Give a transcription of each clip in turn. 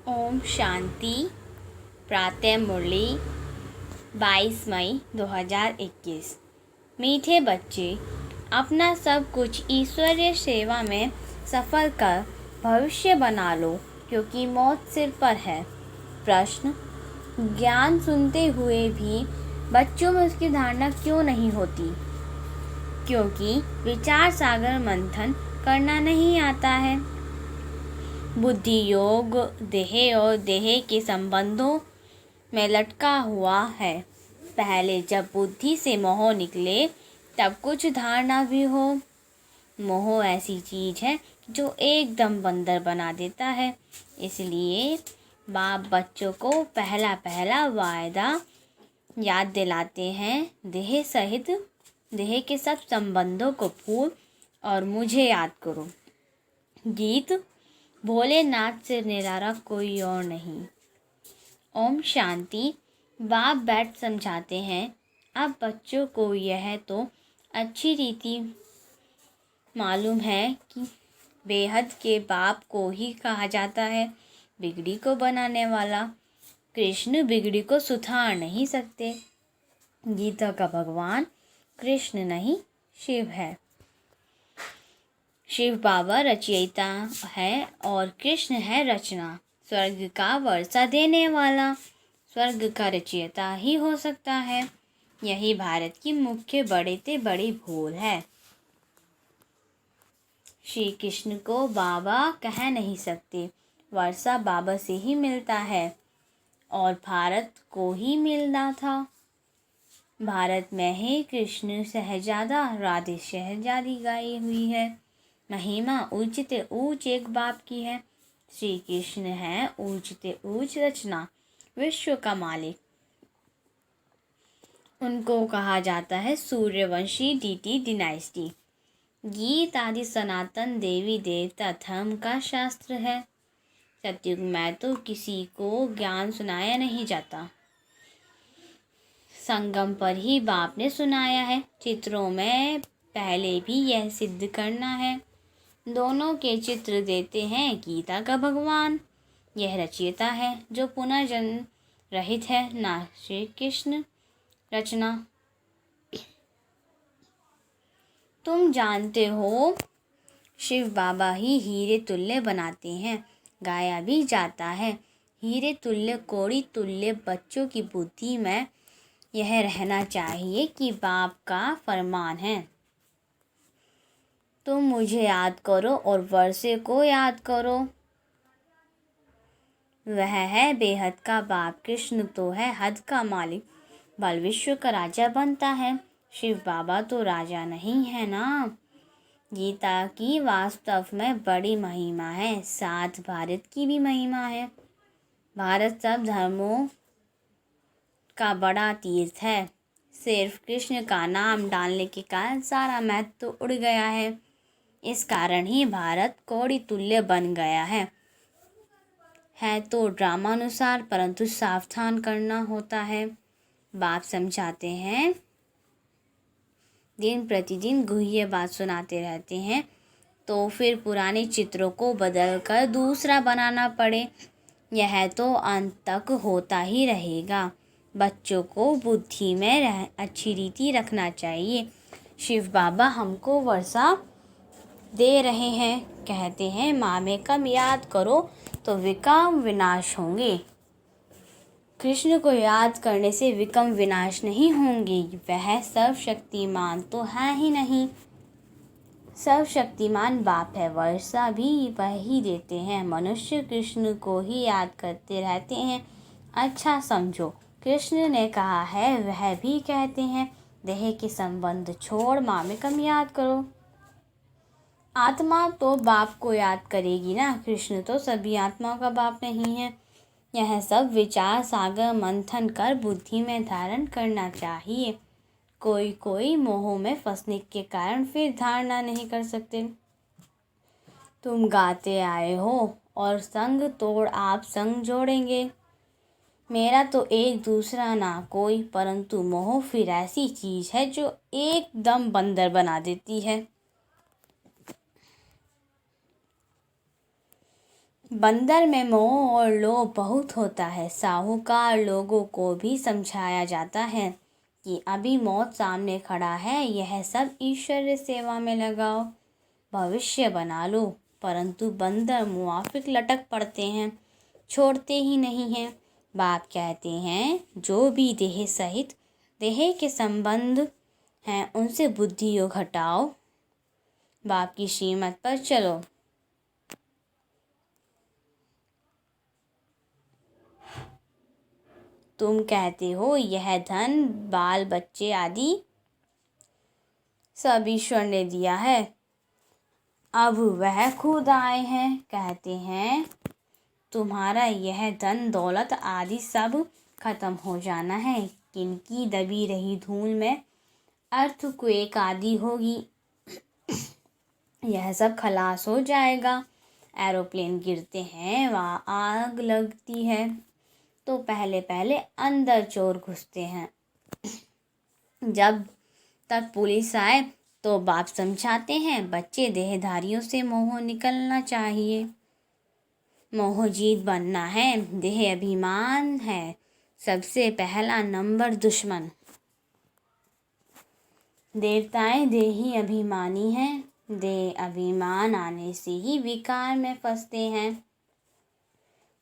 ओम शांति। प्रातः मुरली 22 मई 2021। मीठे बच्चे, अपना सब कुछ ईश्वरीय सेवा में सफल कर भविष्य बना लो, क्योंकि मौत सिर पर है। प्रश्न: ज्ञान सुनते हुए भी बच्चों में उसकी धारणा क्यों नहीं होती? क्योंकि विचार सागर मंथन करना नहीं आता है। बुद्धि योग देह और देह के संबंधों में लटका हुआ है। पहले जब बुद्धि से मोह निकले तब कुछ धारणा भी हो। मोह ऐसी चीज है जो एकदम बंदर बना देता है। इसलिए बाप बच्चों को पहला पहला वायदा याद दिलाते हैं, देह सहित देह के सब संबंधों को भूल और मुझे याद करो। गीत: भोलेनाथ से निराला कोई और नहीं। ओम शांति। बाप बैठ समझाते हैं, अब बच्चों को यह तो अच्छी रीति मालूम है कि बेहद के बाप को ही कहा जाता है बिगड़ी को बनाने वाला। कृष्ण बिगड़ी को सुधार नहीं सकते। गीता का भगवान कृष्ण नहीं, शिव है। शिव बाबा रचयिता है और कृष्ण है रचना। स्वर्ग का वर्षा देने वाला स्वर्ग का रचयिता ही हो सकता है। यही भारत की मुख्य बड़े से बड़ी भूल है। श्री कृष्ण को बाबा कह नहीं सकते। वर्षा बाबा से ही मिलता है और भारत को ही मिलना था। भारत में ही कृष्ण शहजादा राधे शहजादी गाई हुई है। महिमा ऊंचते ऊंच एक बाप की है। श्री कृष्ण है ऊंचते ऊंच रचना, विश्व का मालिक। उनको कहा जाता है सूर्यवंशी डीटी डिनाइस्टी। गीत आदि सनातन देवी देवता धर्म का शास्त्र है। सतयुग में तो किसी को ज्ञान सुनाया नहीं जाता, संगम पर ही बाप ने सुनाया है। चित्रों में पहले भी यह सिद्ध करना है। दोनों के चित्र देते हैं गीता का भगवान। यह रचयिता है जो पुनः जन्म रहित है, ना श्री कृष्ण रचना। तुम जानते हो शिव बाबा ही हीरे तुल्य बनाते हैं। गाया भी जाता है, हीरे तुल्य कौड़ी तुल्य बच्चों की बुद्धि में यह रहना चाहिए कि बाप का फरमान है, तुम मुझे याद करो और वर्षे को याद करो। वह है बेहद का बाप। कृष्ण तो है हद का मालिक, बल विश्व का राजा बनता है। शिव बाबा तो राजा नहीं है ना। गीता की वास्तव में बड़ी महिमा है, साथ भारत की भी महिमा है। भारत सब धर्मों का बड़ा तीर्थ है। सिर्फ कृष्ण का नाम डालने के कारण सारा महत्व तो उड़ गया है। इस कारण ही भारत कौड़ी तुल्य बन गया है तो ड्रामानुसार, परंतु सावधान करना होता है। बाप समझाते हैं, दिन प्रतिदिन गुह्य बात सुनाते रहते हैं, तो फिर पुराने चित्रों को बदलकर दूसरा बनाना पड़े, यह तो अंत तक होता ही रहेगा। बच्चों को बुद्धि में अच्छी रीति रखना चाहिए। शिव बाबा हमको वर्षा दे रहे हैं, कहते हैं माँ में कम याद करो तो विकम विनाश होंगे। कृष्ण को याद करने से विकम विनाश नहीं होंगे। वह सर्वशक्तिमान तो है ही नहीं। सर्वशक्तिमान बाप है, वर्षा भी वही देते हैं। मनुष्य कृष्ण को ही याद करते रहते हैं। अच्छा समझो, कृष्ण ने कहा है, वह भी कहते हैं देह के संबंध छोड़ माँ में कम याद करो। आत्मा तो बाप को याद करेगी ना। कृष्ण तो सभी आत्माओं का बाप नहीं है। यह सब विचार सागर मंथन कर बुद्धि में धारण करना चाहिए। कोई मोह में फंसने के कारण फिर धारणा नहीं कर सकते। तुम गाते आए हो और संग तोड़ आप संग जोड़ेंगे। मेरा तो एक दूसरा ना कोई, परंतु मोह फिर ऐसी चीज है जो एकदम बंदर बना देती है। बंदर में मोह और लोभ बहुत होता है। साहूकार लोगों को भी समझाया जाता है कि अभी मौत सामने खड़ा है, यह सब ईश्वरीय सेवा में लगाओ, भविष्य बना लो। परंतु बंदर मुआफिक लटक पड़ते हैं, छोड़ते ही नहीं हैं। बाप कहते हैं जो भी देह सहित देह के संबंध हैं उनसे बुद्धि योग हटाओ, बाप की श्रीमत पर चलो। तुम कहते हो यह धन बाल बच्चे आदि सब ईश्वर ने दिया है, अब वह खुद आए हैं। कहते हैं तुम्हारा यह धन दौलत आदि सब खत्म हो जाना है। किनकी दबी रही धूल में अर्थक्वेक आदि होगी, यह सब खलास हो जाएगा। एरोप्लेन गिरते हैं, वहाँ आग लगती है तो पहले पहले अंदर चोर घुसते हैं। जब तक पुलिस आए तो बाप समझाते हैं बच्चे देहधारियों से मोह निकलना चाहिए। मोह जीत बनना है, देह अभिमान है सबसे पहला नंबर दुश्मन। देवताएं देही अभिमानी हैं, देह अभिमान आने से ही विकार में फंसते हैं।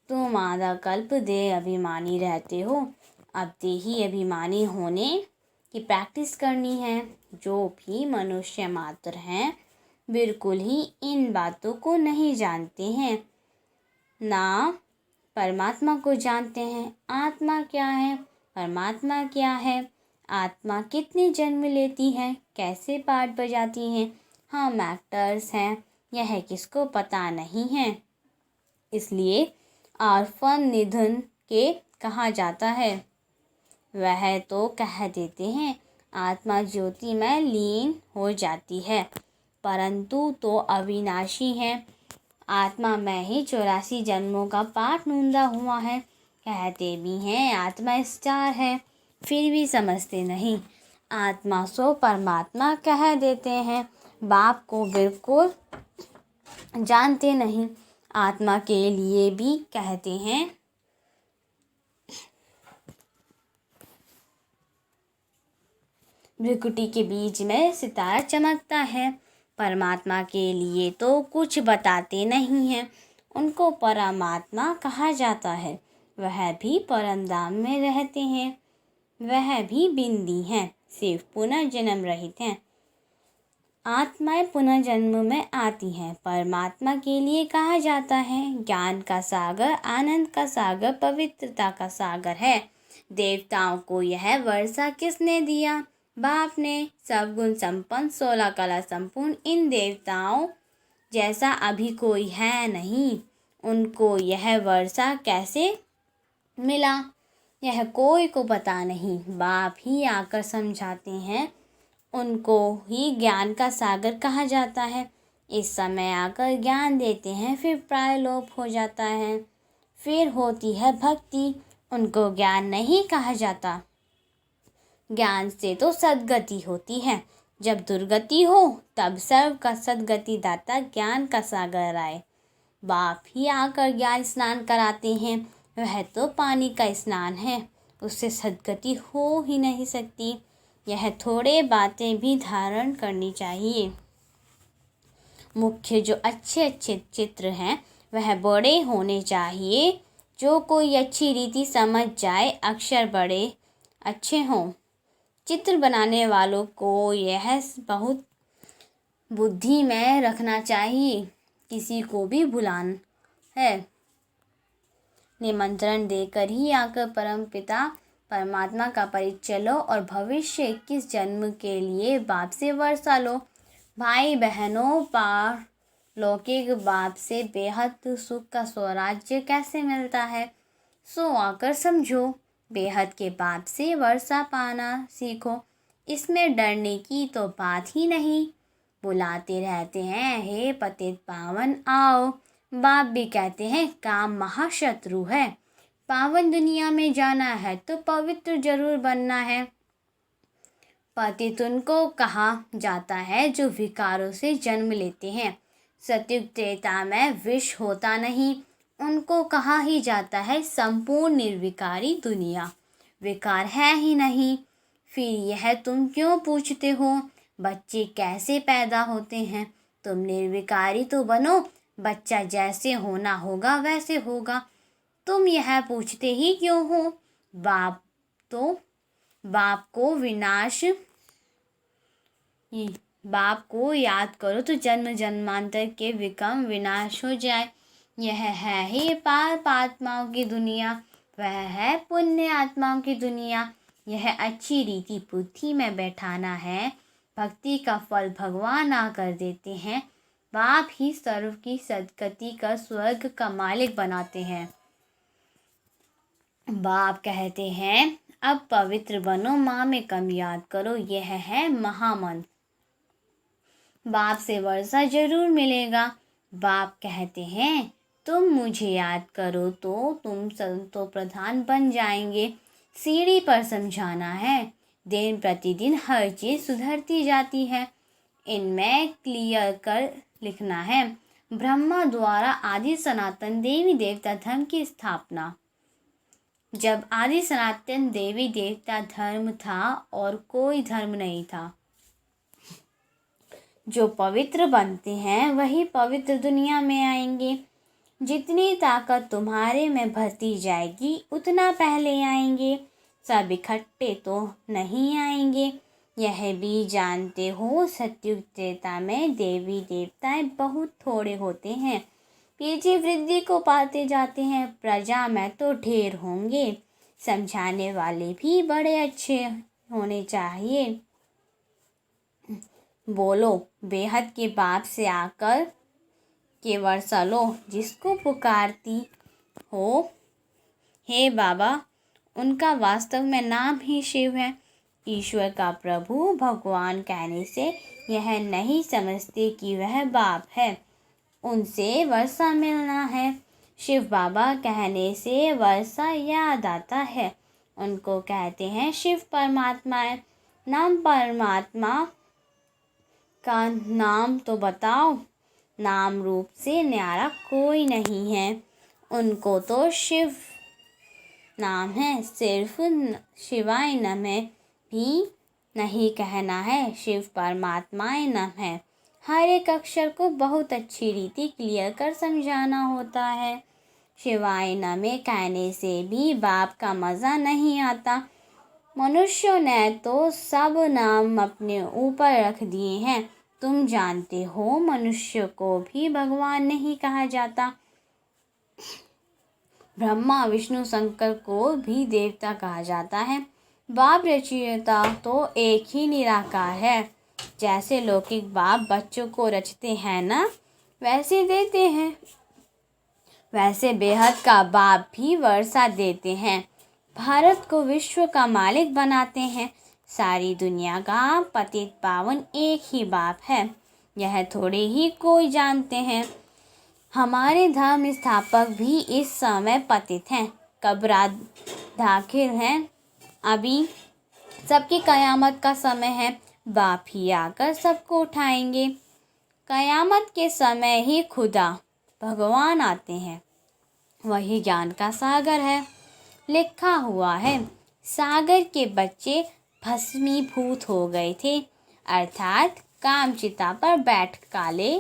तुम आधा कल्प देह अभिमानी रहते हो, अब देही अभिमानी होने की प्रैक्टिस करनी है। जो भी मनुष्य मात्र हैं बिल्कुल ही इन बातों को नहीं जानते हैं, ना परमात्मा को जानते हैं। आत्मा क्या है, परमात्मा क्या है, आत्मा कितने जन्म लेती है, कैसे पाठ बजाती हैं, हम एक्टर्स हैं, यह किसको पता नहीं है। इसलिए ऑर्फन निधन के कहा जाता है। वह तो कह देते हैं आत्मा ज्योति में लीन हो जाती है, परंतु तो अविनाशी है। आत्मा में ही 84 जन्मों का पाठ नूंदा हुआ है। कहते भी हैं आत्मा स्टार है, फिर भी समझते नहीं। आत्मा सो परमात्मा कह देते हैं, बाप को बिल्कुल जानते नहीं। आत्मा के लिए भी कहते हैं भ्रिकुटी के बीच में सितारा चमकता है। परमात्मा के लिए तो कुछ बताते नहीं हैं, उनको परमात्मा कहा जाता है। वह भी परमधाम में रहते हैं, वह भी बिंदी हैं, सिर्फ पुनर्जन्म रहित हैं। आत्माएं पुनर्जन्म में आती हैं। परमात्मा के लिए कहा जाता है ज्ञान का सागर, आनंद का सागर, पवित्रता का सागर है। देवताओं को यह वर्षा किसने दिया? बाप ने। सब गुण संपन्न 16 कला संपूर्ण इन देवताओं जैसा अभी कोई है नहीं। उनको यह वर्षा कैसे मिला, यह कोई को पता नहीं। बाप ही आकर समझाते हैं, उनको ही ज्ञान का सागर कहा जाता है। इस समय आकर ज्ञान देते हैं, फिर प्रायलोप हो जाता है, फिर होती है भक्ति, उनको ज्ञान नहीं कहा जाता। ज्ञान से तो सद्गति होती है, जब दुर्गति हो तब सर्व का सद्गति दाता ज्ञान का सागर आए। बाप ही आकर ज्ञान स्नान कराते हैं, वह तो पानी का स्नान है, उससे सद्गति हो ही नहीं सकती। यह थोड़े बातें भी धारण करनी चाहिए। मुख्य जो अच्छे अच्छे चित्र हैं वह बड़े होने चाहिए। जो कोई अच्छी रीति समझ जाए, अक्षर बड़े अच्छे हों। चित्र बनाने वालों को यह बहुत बुद्धि में रखना चाहिए, किसी को भी भुलाना है निमंत्रण देकर ही आकर परमपिता परमात्मा का परिचय लो और भविष्य 21 जन्म के लिए बाप से वर्षा लो। भाई बहनों, पारलौकिक बाप से बेहद सुख का स्वराज्य कैसे मिलता है, सो आकर समझो। बेहद के बाप से वर्षा पाना सीखो, इसमें डरने की तो बात ही नहीं। बुलाते रहते हैं हे पतित पावन आओ। बाप भी कहते हैं काम महाशत्रु है, पावन दुनिया में जाना है तो पवित्र जरूर बनना है। पतित उनको कहा जाता है जो विकारों से जन्म लेते हैं। सत्युग त्रेता में विष होता नहीं, उनको कहा ही जाता है संपूर्ण निर्विकारी दुनिया। विकार है ही नहीं। फिर यह तुम क्यों पूछते हो बच्चे कैसे पैदा होते हैं? तुम निर्विकारी तो बनो, बच्चा जैसे होना होगा वैसे होगा। तुम यह पूछते ही क्यों हो? बाप को याद करो तो जन्म जन्मांतर के विकर्म विनाश हो जाए। यह है ही पाप आत्माओं की दुनिया, वह है पुण्य आत्माओं की दुनिया। यह अच्छी रीति बुद्धि में बैठाना है। भक्ति का फल भगवान आकर देते हैं। बाप ही सर्व की सदगति का स्वर्ग का मालिक बनाते हैं। बाप कहते हैं अब पवित्र बनो, माँ में कम याद करो। यह है महामंत्र। बाप से वर्षा जरूर मिलेगा। बाप कहते हैं तुम मुझे याद करो तो तुम संतो प्रधान बन जाएंगे। सीढ़ी पर समझाना है। दिन प्रतिदिन हर चीज़ सुधरती जाती है। इनमें क्लियर कर लिखना है। ब्रह्मा द्वारा आदि सनातन देवी देवता धर्म की स्थापना। जब आदि सनातन देवी देवता धर्म था और कोई धर्म नहीं था। जो पवित्र बनते हैं वही पवित्र दुनिया में आएंगे। जितनी ताकत तुम्हारे में भरती जाएगी उतना पहले आएंगे। सब इकट्ठे तो नहीं आएंगे। यह भी जानते हो सतयुग त्रेता में देवी देवताएं बहुत थोड़े होते हैं। पीछे वृद्धि को पाते जाते हैं। प्रजा में तो ढेर होंगे। समझाने वाले भी बड़े अच्छे होने चाहिए। बोलो बेहद के बाप से आकर के वर्षा लो जिसको पुकारती हो हे बाबा। उनका वास्तव में नाम ही शिव है। ईश्वर का प्रभु भगवान कहने से यह नहीं समझते कि वह बाप है। उनसे वर्षा मिलना है। शिव बाबा कहने से वर्षा याद आता है। उनको कहते हैं शिव परमात्मा है। नाम परमात्मा का नाम तो बताओ। नाम रूप से न्यारा कोई नहीं है। उनको तो शिव नाम है। सिर्फ शिवाय नमः भी नहीं कहना है। शिव परमात्माय नमः है। हर एक अक्षर को बहुत अच्छी रीति क्लियर कर समझाना होता है। शिवाय नमः कहने से भी बाप का मज़ा नहीं आता। मनुष्यों ने तो सब नाम अपने ऊपर रख दिए हैं। तुम जानते हो मनुष्य को भी भगवान नहीं कहा जाता। ब्रह्मा विष्णु शंकर को भी देवता कहा जाता है। बाप रचयिता तो एक ही निराकार है। जैसे लौकिक बाप बच्चों को रचते हैं ना, वैसे देते हैं। वैसे बेहद का बाप भी वर्षा देते हैं। भारत को विश्व का मालिक बनाते हैं। सारी दुनिया का पतित पावन एक ही बाप है। यह थोड़े ही कोई जानते हैं। हमारे धर्म स्थापक भी इस समय पतित हैं। कब्र दाखिल हैं। अभी सबकी कयामत का समय है। बाप ही आकर सबको उठाएंगे। कयामत के समय ही खुदा भगवान आते हैं। वही ज्ञान का सागर है। लिखा हुआ है सागर के बच्चे भस्मीभूत हो गए थे। अर्थात कामचिता पर बैठ काले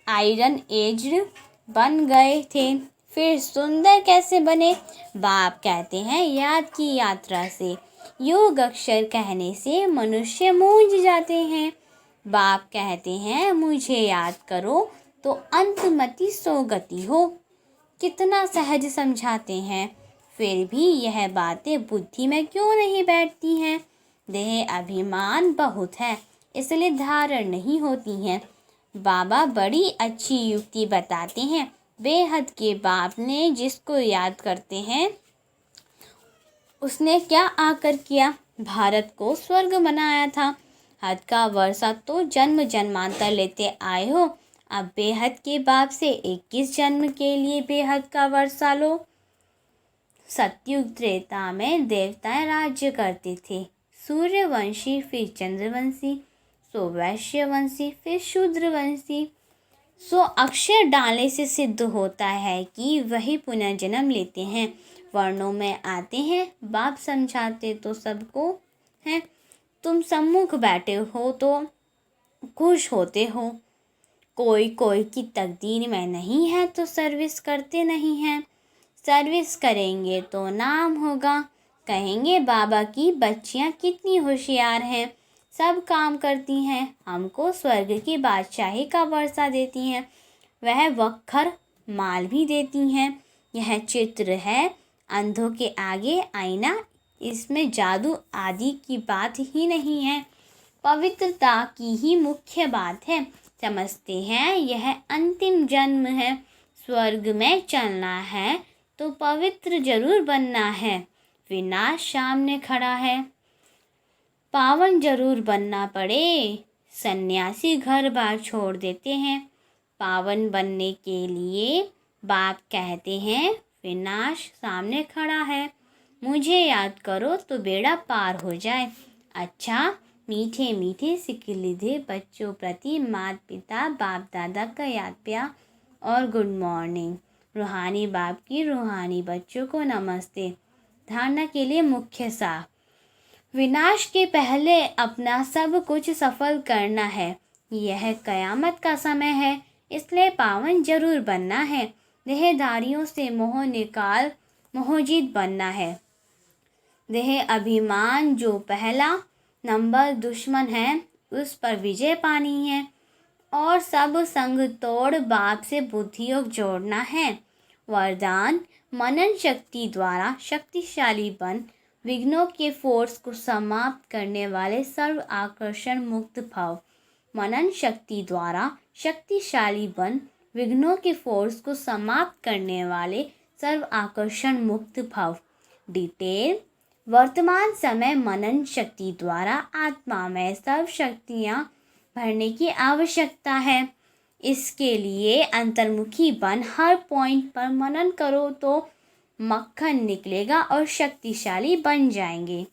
आयरन एज्ड बन गए थे। फिर सुंदर कैसे बने? बाप कहते हैं याद की यात्रा से। योग अक्षर कहने से मनुष्य मूंझ जाते हैं। बाप कहते हैं मुझे याद करो तो अंतमति सोगति हो। कितना सहज समझाते हैं। फिर भी यह बातें बुद्धि में क्यों नहीं बैठती हैं? देह अभिमान बहुत है, इसलिए धारण नहीं होती हैं। बाबा बड़ी अच्छी युक्ति बताते हैं। बेहद के बाप ने जिसको याद करते हैं उसने क्या आकर किया? भारत को स्वर्ग बनाया था। हद का वर्षा तो जन्म जन्मांतर लेते आए हो। अब बेहद के बाप से 21 जन्म के लिए बेहद का वर्षा लो। सतयुग त्रेता में देवताएं राज्य करते थे। सूर्यवंशी, फिर चंद्रवंशी, सो वैश्यवंशी, फिर शूद्रवंशी। सो अक्षर डालने से सिद्ध होता है कि वही पुनर्जन्म लेते हैं, वर्णों में आते हैं। बाप समझाते तो सबको हैं, तुम सम्मुख बैठे हो तो खुश होते हो। कोई कोई की तकदीर में नहीं है तो सर्विस करते नहीं हैं। सर्विस करेंगे तो नाम होगा, कहेंगे बाबा की बच्चियाँ कितनी होशियार हैं, सब काम करती हैं, हमको स्वर्ग की बादशाही का वर्षा देती हैं, वह वक्खर माल भी देती हैं। यह चित्र है अंधों के आगे आईना, इसमें जादू आदि की बात ही नहीं है, पवित्रता की ही मुख्य बात है। समझते हैं यह अंतिम जन्म है, स्वर्ग में चलना है तो पवित्र जरूर बनना है। विनाश सामने खड़ा है, पावन जरूर बनना पड़े। सन्यासी घर बार छोड़ देते हैं, पावन बनने के लिए बाप कहते हैं विनाश सामने खड़ा है, मुझे याद करो तो बेड़ा पार हो जाए। अच्छा, मीठे मीठे सिकिलिधे बच्चों प्रति माता पिता बाप दादा का याद प्यार और गुड मॉर्निंग। रूहानी बाप की रूहानी बच्चों को नमस्ते। धारणा के लिए मुख्य सार, विनाश के पहले अपना सब कुछ सफल करना है। यह कयामत का समय है, इसलिए पावन जरूर बनना है। देहधारियों से मोह निकाल मोहजीत बनना है। देह अभिमान जो पहला नंबर दुश्मन है, उस पर विजय पानी है और सब संग तोड़ बाप से बुद्धि योग जोड़ना है। वरदान, मनन शक्ति द्वारा शक्तिशाली बन, विघ्नों के फोर्स को समाप्त करने वाले सर्व आकर्षण मुक्त भव। मनन शक्ति द्वारा शक्तिशाली बन, विघ्नों के फोर्स को समाप्त करने वाले सर्व आकर्षण मुक्त भव। डिटेल, वर्तमान समय मनन शक्ति द्वारा आत्मा में सर्व शक्तियाँ भरने की आवश्यकता है। इसके लिए अंतर्मुखी बन हर पॉइंट पर मनन करो तो मक्खन निकलेगा और शक्तिशाली बन जाएंगे।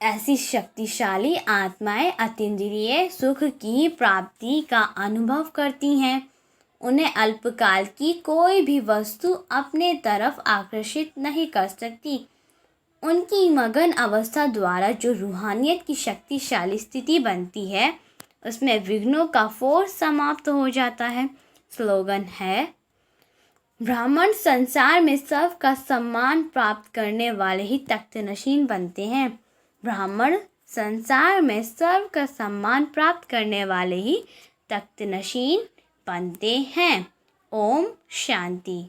ऐसी शक्तिशाली आत्माएं अतीन्द्रिय सुख की प्राप्ति का अनुभव करती हैं। उन्हें अल्पकाल की कोई भी वस्तु अपने तरफ आकर्षित नहीं कर सकती। उनकी मगन अवस्था द्वारा जो रूहानियत की शक्तिशाली स्थिति बनती है, उसमें विघ्नों का फोर्स समाप्त हो जाता है। स्लोगन है, ब्राह्मण संसार में सबका सम्मान प्राप्त करने वाले ही तख्तनशीन बनते हैं। ब्राह्मण संसार में सबका सम्मान प्राप्त करने वाले ही तख्तनशीन बनते हैं। ओम शांति।